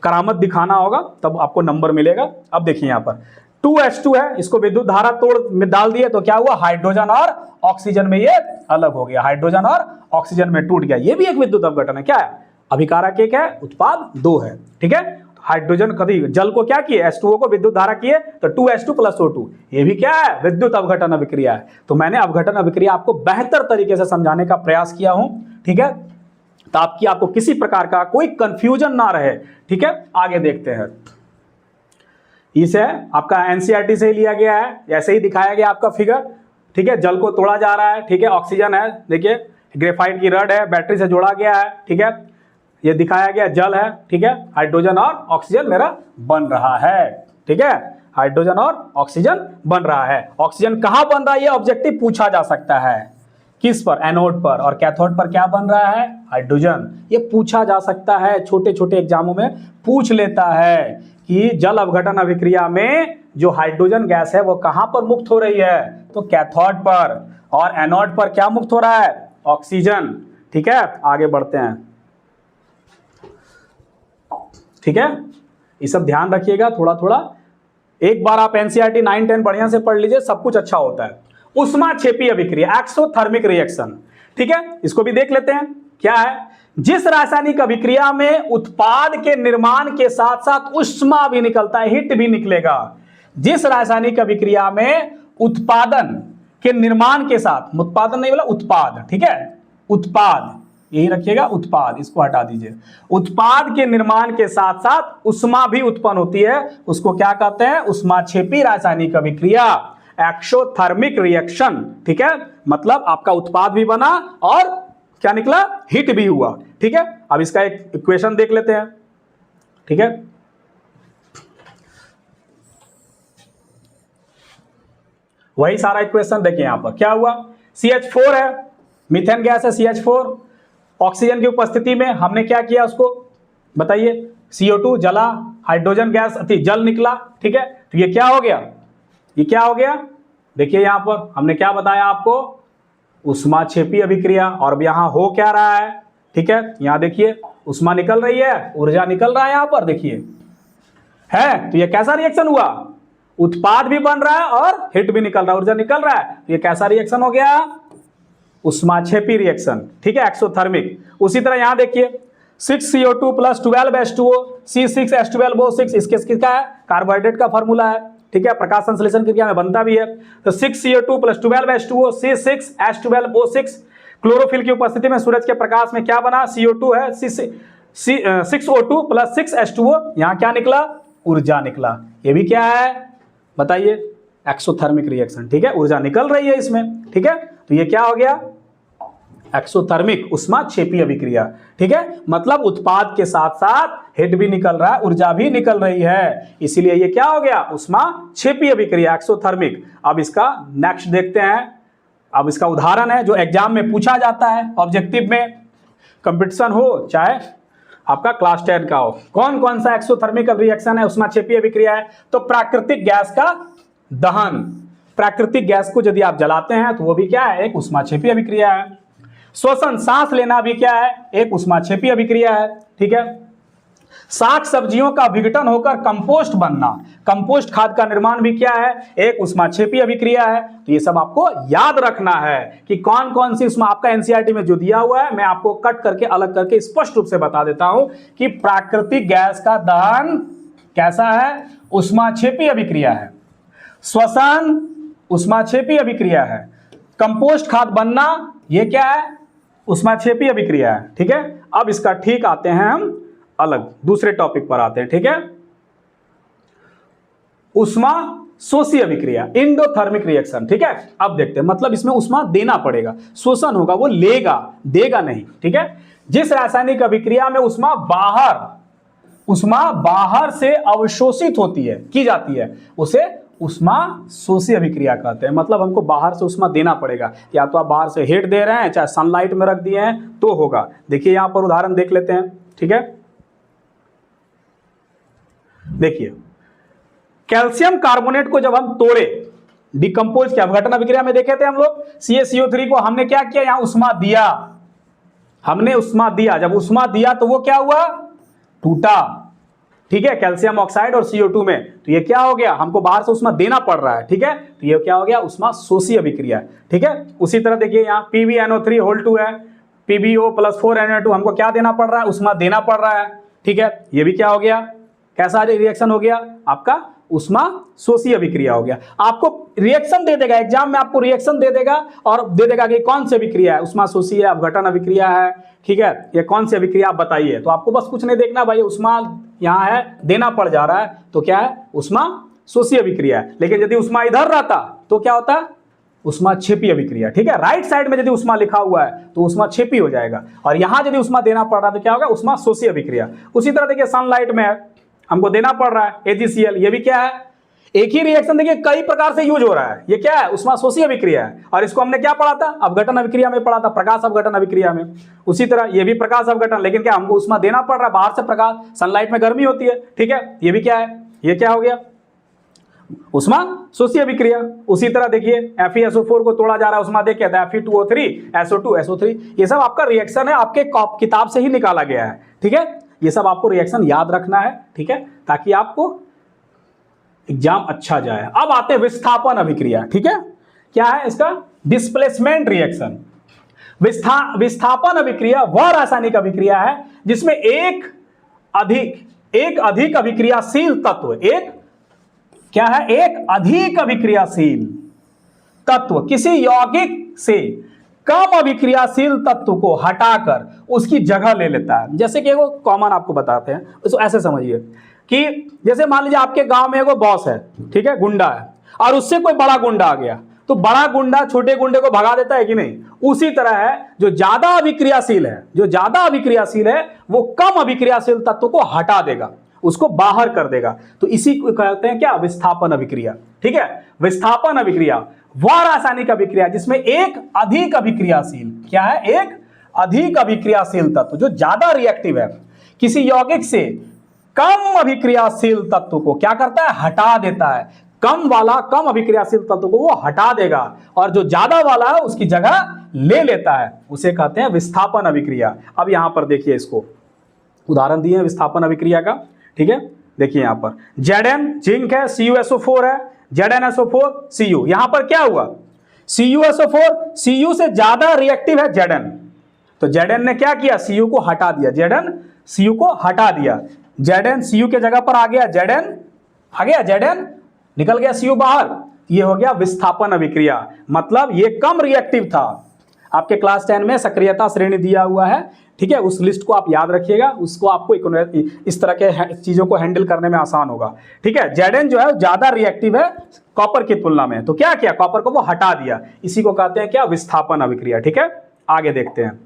करामत दिखाना होगा तब आपको नंबर मिलेगा। अब देखिए यहां पर 2H2 है, इसको विद्युत धारा तोड़ में डाल दिए तो क्या हुआ, हाइड्रोजन और ऑक्सीजन में ये अलग हो गया, हाइड्रोजन और ऑक्सीजन में टूट गया। ये भी एक विद्युत अपघटन है। क्या है, अभिकारक एक है, उत्पाद दो है। ठीक है, हाइड्रोजन कभी जल को क्या किए, H2O को विद्युत धारा किए तो 2H2 + O2, ये भी क्या है, विद्युत अपघटन अभिक्रिया है। तो मैंने अपघटन अभिक्रिया आपको बेहतर तरीके से समझाने का प्रयास किया हूं। ठीक है, ताकि आपको किसी प्रकार का कोई कंफ्यूजन ना रहे। ठीक है, आगे देखते हैं। इसे आपका एनसीईआरटी से ही लिया गया है, ऐसे ही दिखाया गया आपका फिगर। ठीक है, जल को तोड़ा जा रहा है। ठीक है, ऑक्सीजन है, देखिए ग्रेफाइट की रड है, बैटरी से जोड़ा गया है। ठीक है, ये दिखाया गया जल है। ठीक है, हाइड्रोजन और ऑक्सीजन मेरा बन रहा है। ठीक है, हाइड्रोजन और ऑक्सीजन बन रहा है। ऑक्सीजन कहां बन रहा है, ये ऑब्जेक्टिव पूछा जा सकता है, किस पर, एनोड पर, और कैथोड पर क्या बन रहा है, हाइड्रोजन। ये पूछा जा सकता है, छोटे छोटे एग्जामों में पूछ लेता है कि जल अपघटन अभिक्रिया में जो हाइड्रोजन गैस है वो कहां पर मुक्त हो रही है, तो कैथोड पर, और एनोड पर क्या मुक्त हो रहा है, ऑक्सीजन। ठीक है, आगे बढ़ते हैं। ठीक है, ये सब ध्यान रखिएगा थोड़ा थोड़ा। एक बार आप एनसीईआरटी 9, 10 बढ़िया से पढ़ लीजिए, सब कुछ अच्छा होता है। उष्माक्षेपी अभिक्रिया, एक्सोथर्मिक रिएक्शन। ठीक है, इसको भी देख लेते हैं क्या है। जिस रासायनिक अभिक्रिया में उत्पाद के निर्माण के साथ साथ उष्मा भी निकलता है, हीट भी निकलेगा। जिस रासायनिक अभिक्रिया में उत्पादन के निर्माण के साथ, उत्पादन नहीं बोला, उत्पाद। ठीक है, उत्पाद, यही रखिएगा, उत्पाद, इसको हटा दीजिए। उत्पाद के निर्माण के साथ साथ उष्मा भी उत्पन्न होती है, उसको क्या कहते हैं, उष्माक्षेपी रासायनिक अभिक्रिया, एक्सोथर्मिक रिएक्शन। ठीक है, मतलब आपका उत्पाद भी बना और क्या निकला, हीट भी हुआ। ठीक है, अब इसका एक इक्वेशन देख लेते हैं। ठीक है, वही सारा इक्वेशन देखिए, यहां पर क्या हुआ, CH4 है, मीथेन गैस है CH4, ऑक्सीजन की उपस्थिति में हमने क्या किया उसको बताइए, CO2 जला, हाइड्रोजन गैस जल निकला, ठीक है। तो ये क्या हो गया, ये क्या हो गया, देखिए यहां पर हमने क्या बताया आपको, ऊष्माक्षेपी अभिक्रिया। और यहां हो क्या रहा है, ठीक है, यहां देखिए ऊष्मा निकल रही है, ऊर्जा निकल रहा है यहां पर देखिए, है। तो ये कैसा रिएक्शन हुआ, उत्पाद भी बन रहा है और हीट भी निकल रहा है, ऊर्जा निकल रहा है। तो ये कैसा रिएक्शन हो गया, ऊष्माक्षेपी रिएक्शन, ठीक है, एक्सोथर्मिक। उसी तरह यहां देखिए 6CO2 + 12H2O C6H12O6, इसके किसका है, कार्बोहाइड्रेट का फॉर्मूला है, ठीक है, प्रकाश संश्लेषण क्रिया में बनता भी है। तो 6CO2 + 12H2O C6H12O6, क्लोरोफिल की उपस्थिति में सूरज के प्रकाश में क्या बना, CO2 है, 6O2 + 6H2O, यहां क्या निकला, ऊर्जा निकला। ये भी क्या है बताइए, एक्सोथर्मिक रिएक्शन, ठीक है, ऊर्जा निकल रही है इसमें, ठीक है। तो ये क्या हो गया, एक्सोथर्मिक ऊष्माक्षेपी अभिक्रिया, ठीक है, मतलब उत्पाद के साथ साथ हीट भी निकल रहा है, ऊर्जा भी निकल रही है, इसीलिए ये क्या हो गया, ऊष्माक्षेपी अभिक्रिया, एक्सोथर्मिक। अब इसका नेक्स्ट देखते हैं, अब इसका उदाहरण है जो एग्जाम में पूछा जाता है, ऑब्जेक्टिव में, कंपटीशन हो चाहे आपका क्लास 10 का हो। कौन कौन सा एक्सोथर्मिक रिएक्शन है, ऊष्माक्षेपी अभिक्रिया है, तो प्राकृतिक गैस का दहन, प्राकृतिक गैस को यदि आप जलाते हैं तो वो भी क्या है, एक ऊष्माक्षेपी अभिक्रिया है। श्वसन, सांस लेना भी क्या है, एक ऊष्माक्षेपी अभिक्रिया है, ठीक है। साग सब्जियों का विघटन होकर कंपोस्ट बनना, कंपोस्ट खाद का निर्माण भी क्या है, एक ऊष्माक्षेपी अभिक्रिया है। तो ये सब आपको याद रखना है कि कौन कौन सी ऊष्मा, आपका एनसीईआरटी में जो दिया हुआ है मैं आपको कट करके अलग करके स्पष्ट रूप से बता देता हूं कि प्राकृतिक गैस का दहन कैसा है, ऊष्माक्षेपी अभिक्रिया है। श्वसन ऊष्माक्षेपी अभिक्रिया है, कंपोस्ट खाद बनना ये क्या है, ऊष्माक्षेपी अभिक्रिया है, ठीक है। अब इसका ठीक आते हैं हम अलग दूसरे टॉपिक पर आते हैं, ठीक है। ऊष्मा शोषी अभिक्रिया, इंडोथर्मिक रिएक्शन, ठीक है। अब देखते हैं, मतलब इसमें ऊष्मा देना पड़ेगा, शोषण होगा, वो लेगा, देगा नहीं, ठीक है। जिस रासायनिक अभिक्रिया में ऊष्मा बाहर से अवशोषित होती है, की जाती है, उसे ऊष्मा शोषी अभिक्रिया कहते हैं। मतलब हमको बाहर से ऊष्मा देना पड़ेगा, या तो आप बाहर से हीट दे रहे हैं, चाहे सनलाइट में रख दिए हैं तो होगा। देखिए यहां पर उदाहरण देख लेते हैं, ठीक है। देखिए कैल्शियम कार्बोनेट को जब हम तोड़े, डिकम्पोज किया, अपघटन अभिक्रिया में देखे थे हम लोग, CaCO3 को हमने क्या किया, यहां उष्मा दिया, हमने उष्मा दिया, जब उष्मा दिया तो वो क्या हुआ, टूटा, ठीक है, कैल्शियम ऑक्साइड और CO2 में। तो ये क्या हो गया, हमको बाहर से उष्मा देना पड़ रहा है, ठीक है। तो ये क्या हो गया, उष्मा शोषी अभिक्रिया, ठीक है। उसी तरह देखिए यहाँ PbNO3 है, PbO + 4Na2, हमको क्या देना पड़ रहा है, उष्मा देना पड़ रहा है, ठीक है। ये भी क्या हो गया, कैसा रिएक्शन हो गया आपका, उष्मा शोषी अभिक्रिया हो गया। आपको रिएक्शन दे देगा एग्जाम में, आपको रिएक्शन दे देगा और दे देगा कि कौन सी अभिक्रिया है, उष्मा शोषी है, अपघटन अभिक्रिया है, ठीक है, ये कौन सी अभिक्रिया आप बताइए। तो आपको बस कुछ नहीं देखना भाई, उष्मा यहाँ है, देना पड़ जा रहा है, तो क्या है, उष्मा शोषी अभिक्रिया है। लेकिन यदि उष्मा इधर रहता तो क्या होता, ऊष्माक्षेपी अभिक्रिया, ठीक है। राइट साइड में यदि उष्मा लिखा हुआ है तो ऊष्माक्षेपी हो जाएगा, और यहां यदि उष्मा देना पड़ रहा है तो क्या होगा, उष्मा शोषी अभिक्रिया। उसी तरह देखिए सनलाइट में है, हमको देना पड़ रहा है AgCl, ये भी क्या है, एक ही रिएक्शन देखिए कई प्रकार से यूज हो रहा है, ये क्या है, उष्मा शोषी अभिक्रिया है। और इसको हमने क्या पढ़ा था, अपघटन अभिक्रिया में पढ़ा था, प्रकाश अपघटन अभिक्रिया में। उसी तरह ये भी प्रकाश अपघटन, लेकिन क्या हमको उष्मा देना पड़ रहा है, बाहर से प्रकाश, सनलाइट में गर्मी होती है, ठीक है। ये भी क्या है, ये क्या हो गया, उष्मा शोषी अभिक्रिया। उसी तरह देखिए FeSO4 को तोड़ा जा रहा है, उष्मा देके Fe2O3 SO2 ये सब आपका रिएक्शन है, आपके किताब से ही निकाला गया है, ठीक है। ये सब आपको रिएक्शन याद रखना है, ठीक है, ताकि आपको एग्जाम अच्छा जाए। अब आते हैं विस्थापन अभिक्रिया, ठीक है। क्या है इसका, डिस्प्लेसमेंट रिएक्शन। विस्थापन अभिक्रिया वह रासायनिक अभिक्रिया है जिसमें एक अधिक अभिक्रियाशील तत्व, एक क्या है, एक अधिक अभिक्रियाशील तत्व किसी यौगिक से कम अभिक्रियाशील तत्व को हटाकर उसकी जगह ले लेता है। जैसे कि वो कॉमन आपको बताते हैं, उसको ऐसे समझिए कि जैसे मान लीजिए आपके गांव में एगो बॉस है, ठीक है, गुंडा है, और उससे कोई बड़ा गुंडा आ गया, तो बड़ा गुंडा छोटे गुंडे को भगा देता है कि नहीं। उसी तरह है, जो ज्यादा अभिक्रियाशील है वो कम अभिक्रियाशील तत्व को हटा देगा, उसको बाहर कर देगा। तो इसी को कहते हैं क्या, विस्थापन अभिक्रिया, ठीक है। विस्थापन अभिक्रिया वह रासायनिक अभिक्रिया जिसमें एक अधिक अभिक्रियाशील, क्या है, एक अधिक अभिक्रियाशील तत्व जो ज्यादा रिएक्टिव है, किसी यौगिक से कम अभिक्रियाशील तत्व को क्या करता है, हटा देता है। कम अभिक्रियाशील तत्व को वो हटा देगा और जो ज्यादा वाला है उसकी जगह ले लेता है, उसे कहते हैं विस्थापन अभिक्रिया। अब यहां पर देखिए, इसको उदाहरण दिए हैं विस्थापन अभिक्रिया का, ठीक है। देखिए यहां पर Zn जिंक है, CuSO4 है, ZnSO4 Cu। यहां पर क्या हुआ, CuSO4 Cu से ज्यादा रिएक्टिव है Zn, तो Zn ने क्या किया, Cu को हटा दिया, Zn Cu को हटा दिया, Zn Cu के जगह पर आ गया Zn, आ गया Zn, निकल गया Cu बाहर, ये हो गया विस्थापन अभिक्रिया। मतलब ये कम रिएक्टिव था। आपके क्लास 10 में सक्रियता श्रेणी दिया हुआ है, ठीक है, उस लिस्ट को आप याद रखिएगा, उसको आपको इस तरह के चीजों को हैंडल करने में आसान होगा, ठीक है। Zn जो है ज्यादा रिएक्टिव है कॉपर की तुलना में, तो क्या किया, कॉपर को वो हटा दिया, इसी को कहते हैं क्या, विस्थापन अभिक्रिया, ठीक है। आगे देखते हैं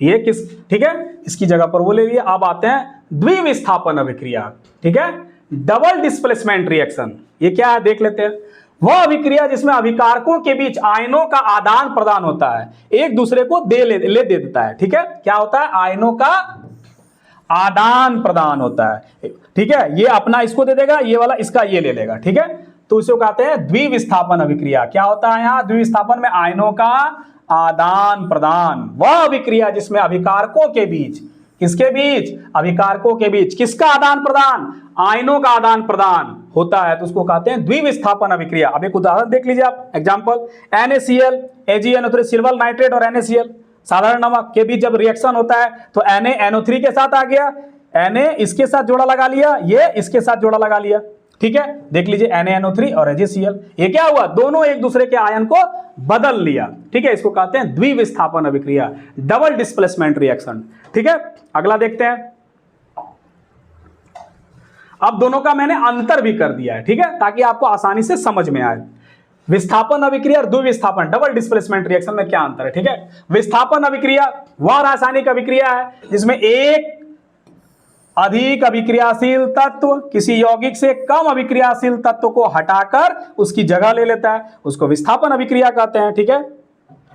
ये किस, ठीक है, इसकी जगह पर वो ले लिए। अब आते हैं द्विविस्थापन अभिक्रिया, ठीक है, डबल डिस्प्लेसमेंट रिएक्शन। ये क्या है देख लेते हैं। वह अभिक्रिया जिसमें अभिकारकों के बीच आयनों का आदान प्रदान होता है, एक दूसरे को दे देता है, ठीक है। क्या होता है, आयनों का आदान प्रदान होता है, ठीक है। ये अपना इसको दे देगा, ये वाला इसका ये ले लेगा, ठीक है। तो इसे कहते हैं द्विविस्थापन अभिक्रिया। क्या होता है यहाँ द्विविस्थापन में, आयनों का आदान प्रदान। वह अभिक्रिया जिसमें अभिकारकों के बीच, किसके बीच, अभिकारकों के बीच किसका आदान प्रदान, आयनों का आदान प्रदान होता है, तो उसको कहते हैं द्विविस्थापन अभिक्रिया। अब एक उदाहरण देख लीजिए आप, example NaCl, AgNO3, silver nitrate और NaCl, साधारण नमक के बीच जब रिएक्शन होता है तो NaNO3 के साथ आ गया, Na इसके साथ जोड़ा लगा लिया, ये इसके साथ जोड़ा लगा लिया, ठीक है। देख लीजिए NaNO3 और AgCl, ये क्या हुआ, दोनों एक दूसरे के आयन को बदल लिया, ठीक है। इसको कहते हैं द्विविस्थापन अभिक्रिया, डबल डिस्प्लेसमेंट रिएक्शन, ठीक है। अगला देखते हैं। अब दोनों का मैंने अंतर भी कर दिया है, ठीक है, ताकि आपको आसानी से समझ में आए। विस्थापन अभिक्रिया और द्विविस्थापन, डबल डिस्प्लेसमेंट रिएक्शन में क्या अंतर है, ठीक है। विस्थापन अभिक्रिया वह रासायनिक अभिक्रिया है जिसमें एक अधिक अभिक्रियाशील तत्व किसी यौगिक से कम अभिक्रियाशील तत्व को हटाकर उसकी जगह ले लेता है, उसको विस्थापन अभिक्रिया कहते हैं, ठीक है।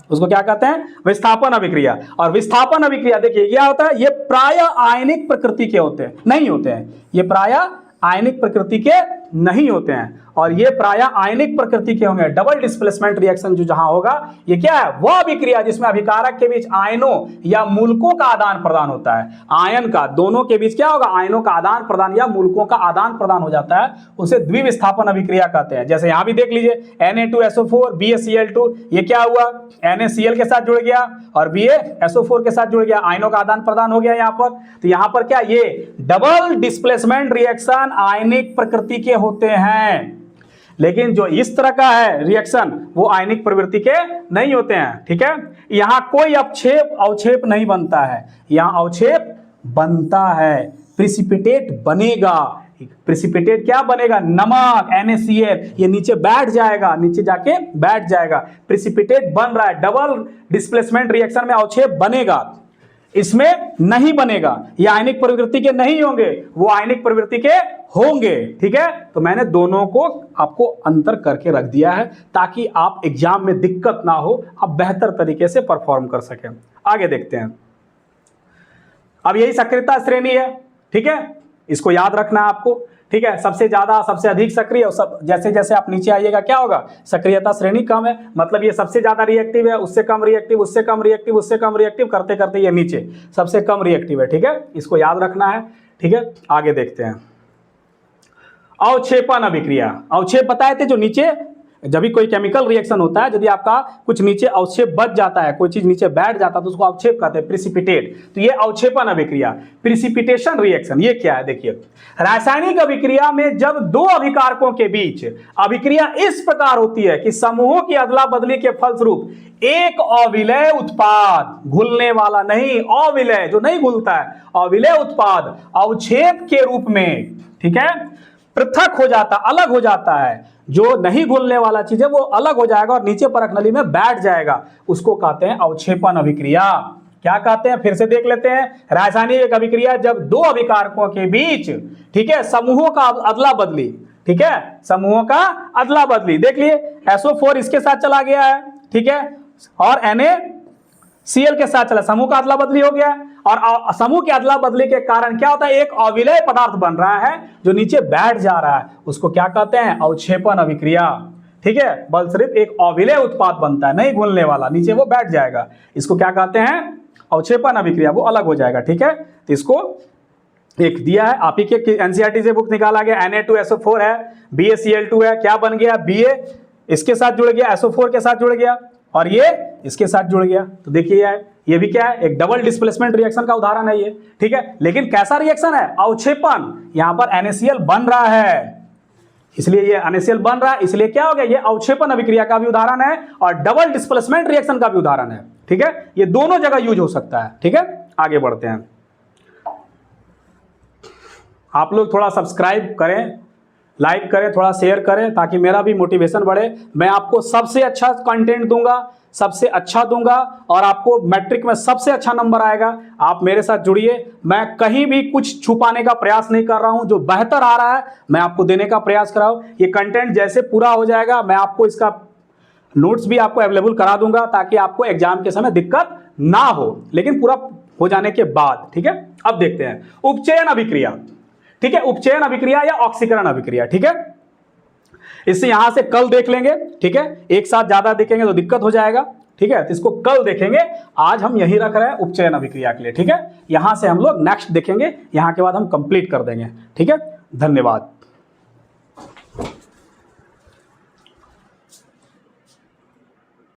उसको क्या कहते हैं, विस्थापन अभिक्रिया। और विस्थापन अभिक्रिया देखिए क्या होता है, ये प्रायः आयनिक प्रकृति के होते हैं, नहीं होते हैं, ये प्रायः आयनिक प्रकृति के नहीं होते हैं, और ये प्रायः आयनिक प्रकृति के होंगे। डबल डिस्प्लेसमेंट रिएक्शन जो जहां होगा, ये क्या है, वह अभिक्रिया जिसमें अभिकारक के बीच आयनों या मूलकों का आदान प्रदान होता है। आयन का, दोनों के बीच क्या होगा, आयनों का आदान प्रदान या मूलकों का आदान प्रदान हो जाता है, उसे द्विविस्थापन अभिक्रिया कहते हैं। जैसे यहां भी देख लीजिए Na2SO4 BaCl2, ये क्या हुआ, NaCl के साथ जुड़ गया और BaSO4 के साथ जुड़ गया, आयनों का आदान प्रदान हो गया यहां पर। तो यहां पर क्या, ये डबल डिस्प्लेसमेंट रिएक्शन आयनिक प्रकृति के होते हैं, लेकिन जो इस तरह का है रिएक्शन वो आयनिक प्रवृत्ति के नहीं होते हैं, ठीक है। यहां कोई अवक्षेप नहीं बनता है, यहां अवक्षेप बनता है, प्रिसिपिटेट बनेगा। प्रिसिपिटेट क्या बनेगा, नमक NaCl, ये नीचे बैठ जाएगा, नीचे जाके बैठ जाएगा, प्रिसिपिटेट बन रहा है। डबल डिस्प्लेसमेंट रिएक्शन में अवक्षेप बनेगा, इसमें नहीं बनेगा। ये आयनिक प्रवृत्ति के नहीं होंगे, वो आयनिक प्रवृत्ति के होंगे, ठीक है। तो मैंने दोनों को आपको अंतर करके रख दिया है ताकि आप एग्जाम में दिक्कत ना हो, आप बेहतर तरीके से परफॉर्म कर सकें। आगे देखते हैं। अब यही सक्रियता श्रेणी है, ठीक है, इसको याद रखना है आपको, ठीक है। सबसे ज्यादा, सबसे अधिक सक्रिय, और सब जैसे जैसे आप नीचे आइएगा क्या होगा, सक्रियता श्रेणी कम है, मतलब ये सबसे ज्यादा रिएक्टिव है, उससे कम रिएक्टिव, उससे कम रिएक्टिव, उससे कम रिएक्टिव, करते करते ये नीचे सबसे कम रिएक्टिव है, ठीक है। इसको याद रखना है, ठीक है। आगे देखते हैं। अवक्षेपण अभिक्रिया, अवक्षेप बताए थे, जो नीचे जब भी कोई केमिकल रिएक्शन होता है, यदि आपका कुछ नीचे अवक्षेप बच जाता है, कोई चीज नीचे बैठ जाता है तो उसको अवक्षेप कहते हैं, प्रिसिपिटेट। तो ये अवक्षेपण अभिक्रिया, प्रिसिपिटेशन रिएक्शन, ये क्या है देखिए। रासायनिक अभिक्रिया में जब दो अभिकारकों के बीच अभिक्रिया इस प्रकार होती है कि समूहों की अदला बदली के फलस्वरूप एक अविलय उत्पाद, घुलने वाला नहीं, अविलय जो नहीं घुलता है, अविलय उत्पाद अवक्षेप के रूप में, ठीक है, पृथक हो जाता, अलग हो जाता है। जो नहीं घुलने वाला चीज है वो अलग हो जाएगा और नीचे परख नली में बैठ जाएगा, उसको कहते हैं अवक्षेपण अभिक्रिया। क्या कहते हैं, फिर से देख लेते हैं। रासायनिक अभिक्रिया जब दो अभिकारकों के बीच, ठीक है, समूहों का अदला बदली, ठीक है, समूहों का अदला बदली। देख लिए SO4 इसके साथ चला गया है, ठीक है, और NaCl के साथ चला, समूह का अदला बदली हो गया। और समूह के अदला बदली के कारण क्या होता है, एक अविलय पदार्थ बन रहा है जो नीचे बैठ जा रहा है, उसको क्या कहते हैं, अवक्षेपण अभिक्रिया। ठीक है, बल सिर्फ एक अविलय उत्पाद बनता है, नहीं घुलने वाला, नीचे वो बैठ जाएगा, इसको क्या कहते हैं, अवक्षेपण अभिक्रिया, वो अलग हो जाएगा। ठीक है, तो इसको एक दिया है आप ही के एनसीईआरटी से बुक निकाला गया, Na2SO4 है, BaCl2 है, क्या बन गया, Ba इसके साथ जुड़ गया, SO4 के साथ जुड़ गया, और ये इसके साथ जुड़ गया। तो देखिए ये भी क्या है, एक डबल डिस्प्लेसमेंट रिएक्शन का उदाहरण है ये। ठीक है, लेकिन कैसा रिएक्शन है, अवक्षेपण, यहां पर NaCl बन रहा है, इसलिए ये NaCl बन रहा है, इसलिए क्या हो गया, ये अवक्षेपण अभिक्रिया का भी उदाहरण है और डबल डिस्प्लेसमेंट रिएक्शन का भी उदाहरण है। ठीक है, ये दोनों जगह यूज हो सकता है। ठीक है, आगे बढ़ते हैं। आप लोग थोड़ा सब्सक्राइब करें, लाइक करें, थोड़ा शेयर करें, ताकि मेरा भी मोटिवेशन बढ़े। मैं आपको सबसे अच्छा कंटेंट दूंगा, सबसे अच्छा दूंगा, और आपको मैट्रिक में सबसे अच्छा नंबर आएगा। आप मेरे साथ जुड़िए, मैं कहीं भी कुछ छुपाने का प्रयास नहीं कर रहा हूं, जो बेहतर आ रहा है मैं आपको देने का प्रयास कर रहा हूं। ये कंटेंट जैसे पूरा हो जाएगा मैं आपको इसका नोट्स भी आपको अवेलेबल करा दूंगा, ताकि आपको एग्जाम के समय दिक्कत ना हो, लेकिन पूरा हो जाने के बाद। ठीक है, अब देखते हैं उपचयन अभिक्रिया। ठीक है, उपचयन अभिक्रिया या ऑक्सीकरण अभिक्रिया। ठीक है, इससे यहां से कल देख लेंगे। ठीक है, एक साथ ज्यादा देखेंगे तो दिक्कत हो जाएगा। ठीक है, तो इसको कल देखेंगे, आज हम यही रख रहे हैं उपचयन अभिक्रिया के लिए। ठीक है, यहां से हम लोग नेक्स्ट देखेंगे, यहां के बाद हम कंप्लीट कर देंगे। ठीक है, धन्यवाद।